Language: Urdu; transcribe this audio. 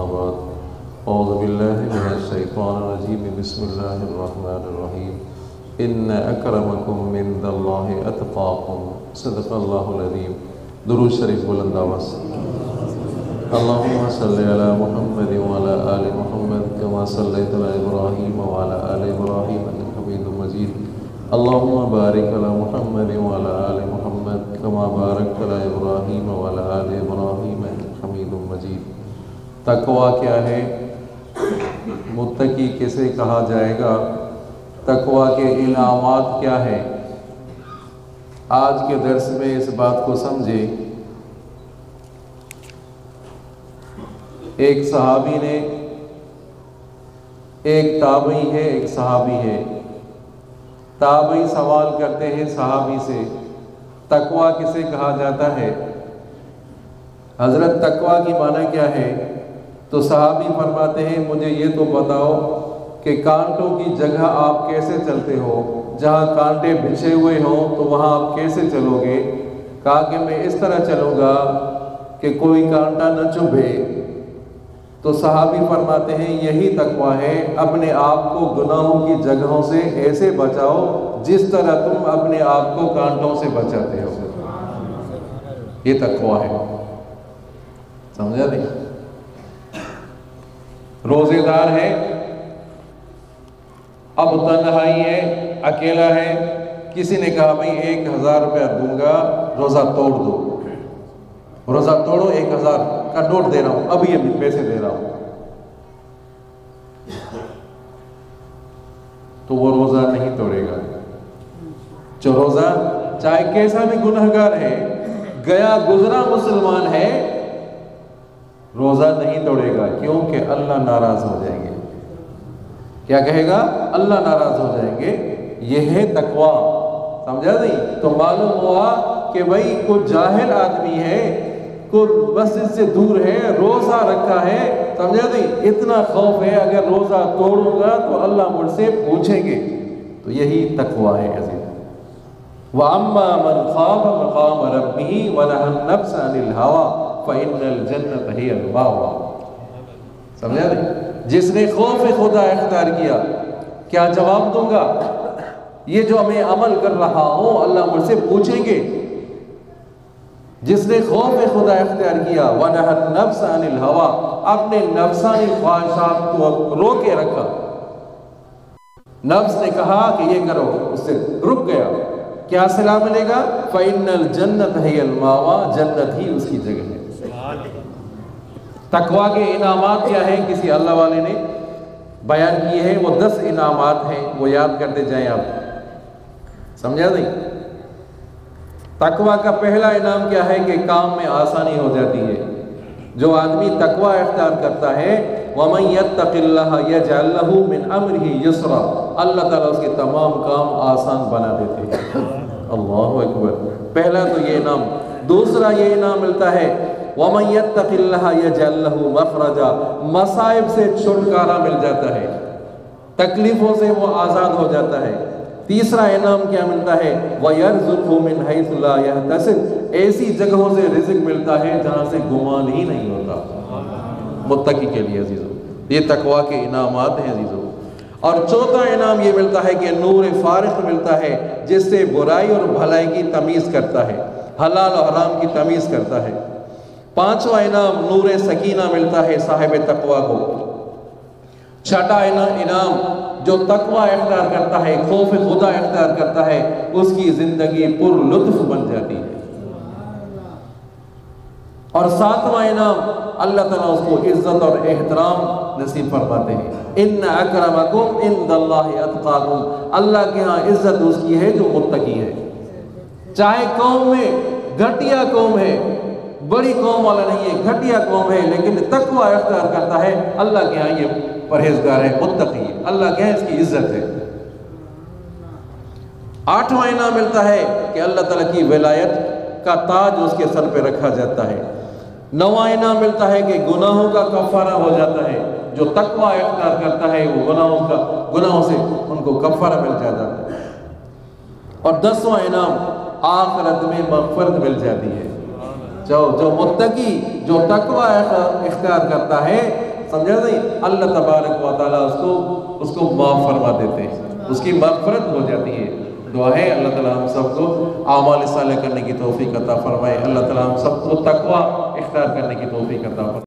أما بعد أعوذ بالله من الشيطان الرجيم بسم الله الرحمن الرحيم إن أكرمكم عند الله أتقاكم صدق الله العظيم. درود شریف بلند آواز. اللهم صل على محمد وعلى آل محمد كما صليت على إبراهيم وعلى آل إبراهيم إنك حميد مجيد. اللهم بارك على محمد وعلى آل محمد كما باركت على إبراهيم وعلى آل إبراهيم إنك حميد مجيد. تقوی کیا ہے؟ متقی کسے کہا جائے گا؟ تقوی کے انعامات کیا ہے؟ آج کے درس میں اس بات کو سمجھے. ایک صحابی نے، ایک تابعی ہے، ایک صحابی ہے. تابعی سوال کرتے ہیں صحابی سے، تقوی کسے کہا جاتا ہے؟ حضرت تقوی کی معنی کیا ہے؟ تو صحابی فرماتے ہیں مجھے یہ تو بتاؤ کہ کانٹوں کی جگہ آپ کیسے چلتے ہو؟ جہاں کانٹے بچھے ہوئے ہوں تو وہاں آپ کیسے چلو گے؟ کہا کہ میں اس طرح چلوں گا کہ کوئی کانٹا نہ چبھے. تو صحابی فرماتے ہیں یہی تقوی ہے، اپنے آپ کو گناہوں کی جگہوں سے ایسے بچاؤ جس طرح تم اپنے آپ کو کانٹوں سے بچاتے ہو. یہ تقوی ہے. سمجھا نہیں؟ روزے دار ہے، اب تنہائی ہے، اکیلا ہے، کسی نے کہا بھائی 1000 روپیہ دوں گا، روزہ توڑ دو. روزہ توڑو، 1000 کا نوٹ دے رہا ہوں، ابھی ابھی پیسے دے رہا ہوں. تو وہ روزہ نہیں توڑے گا. جو روزہ چاہے کیسا بھی گنہگار ہے، گیا گزرا مسلمان ہے، روزہ نہیں توڑے گا. کیوں کہ اللہ ناراض ہو جائیں گے. کیا کہے گا؟ اللہ ناراض ہو جائیں گے. یہ ہے تقوی. سمجھا نہیں؟ تو معلوم ہوا کہ بھائی کوئی جاہل آدمی ہے، کوئی مسجد سے دور ہے، روزہ رکھا ہے، سمجھا نہیں؟ اتنا خوف ہے اگر روزہ توڑوں گا تو اللہ مجھ سے پوچھیں گے. تو یہی تقوی ہے عزیز. وَأَمَّا مَنْ خَافَ مَقَامَ رَبِّهِ وَنَهَى النَّفْسَ عَنِ الْهَوَىٰ فَإِنَّ الْجَنَّةَ هِيَ الْمَأْوَىٰ. سمجھا نہیں؟ جس نے خوف خدا اختیار کیا، کیا جواب دوں گا؟ یہ جو میں عمل کر رہا ہوں اللہ مجھ سے پوچھیں گے. جس نے خوف خدا اختیار کیا، وَنَهَى النَّفْسَ عَنِ الْهَوَىٰ، اپنے نفسانی خواہشات کو رو کے رکھا. نفس نے کہا کہ یہ کرو، اس سے رک گیا. کیا صلاح ملے گا؟ فَإِنَّ الْجَنَّةَ هِيَ الْمَأْوَىٰ، جنت ہی اس کی جگہ ہے. تقوی کے انعامات کیا ہیں؟ کسی اللہ والے نے بیان کیے ہیں. وہ 10 انعامات ہیں، وہ یاد کرتے جائیں آپ. سمجھا نہیں؟ تقوی کا پہلا انعام کیا ہے کہ کام میں آسانی ہو جاتی ہے. جو آدمی تقوی اختیار کرتا ہے، وَمَن يَتَّقِ اللَّهَ يَجْعَل لَّهُ مِنْ أَمْرِهِ يُسْرًا، اللہ تعالیٰ اس کے تمام کام آسان بنا دیتے ہیں. اللہ اکبر. پہلا تو یہ انعام. دوسرا یہ انعام ملتا ہے وَمَن يَتَّقِ اللَّهَ يَجْعَل لَّهُ مَخْرَجًا، مصائب سے چھٹکارا مل جاتا ہے، تکلیفوں سے وہ آزاد ہو جاتا ہے. تیسرا انعام کیا ملتا ہے؟ وَيَرْزُقْهُ مِنْ حَيْثُ لَا يَحْتَسِبُ، ایسی جگہوں سے رزق ملتا ہے جہاں سے گمان ہی نہیں ہوتا. متقی کے لیے عزیزو یہ تقوی کے انعامات ہیں عزیزو. اور چوتھا انعام یہ ملتا ہے کہ نور فارق ملتا ہے جس سے برائی اور بھلائی کی تمیز کرتا ہے، حلال اور حرام کی تمیز کرتا ہے. پانچواں انعام نور سکینہ ملتا ہے صاحب تقوی کو. چھٹا انعام جو تقوی اختیار کرتا ہے، خوف خدا اختیار کرتا ہے، اس کی زندگی پر لطف بن جاتی ہے. اور ساتواں انعام اللہ تعالیٰ اس کو عزت اور احترام نصیب فرماتے ہیں. ان اکرمکم عند اللہ اتقاکم، اللہ کے ہاں عزت اس کی ہے جو متقی ہے. چاہے قوم میں گھٹیا قوم ہے، بڑی قوم والا نہیں ہے، گھٹیا قوم ہے، لیکن تقوی اختیار کرتا ہے، اللہ کے ہاں یہ پرہیزگار ہے، متقی ہے، اللہ کے ہاں اس کی عزت ہے. آٹھواں انعام ملتا ہے کہ اللہ تعالیٰ کی ولایت کا تاج اس کے سر پہ رکھا جاتا ہے. نواں انعام ملتا ہے کہ گناہوں کا کفارہ ہو جاتا ہے. جو تقوی اختیار کرتا ہے وہ گناہوں سے ان کو کفارہ مل جاتا ہے. اور 10واں انعام آخرت میں مغفرت مل جاتی ہے. جو متقی جو تقوی اختیار کرتا ہے سمجھا نہیں؟ اللہ تبارک و تعالیٰ اس کو معاف فرما دیتے ہیں، اس کی مغفرت ہو جاتی ہے۔ دعا ہے اللہ تعالیٰ ہم سب کو اعمال صالح کرنے کی توفیق عطا فرمائے، اللہ تعالیٰ ہم سب کو تقوی اختیار کرنے کی توفیق عطا فرمائے۔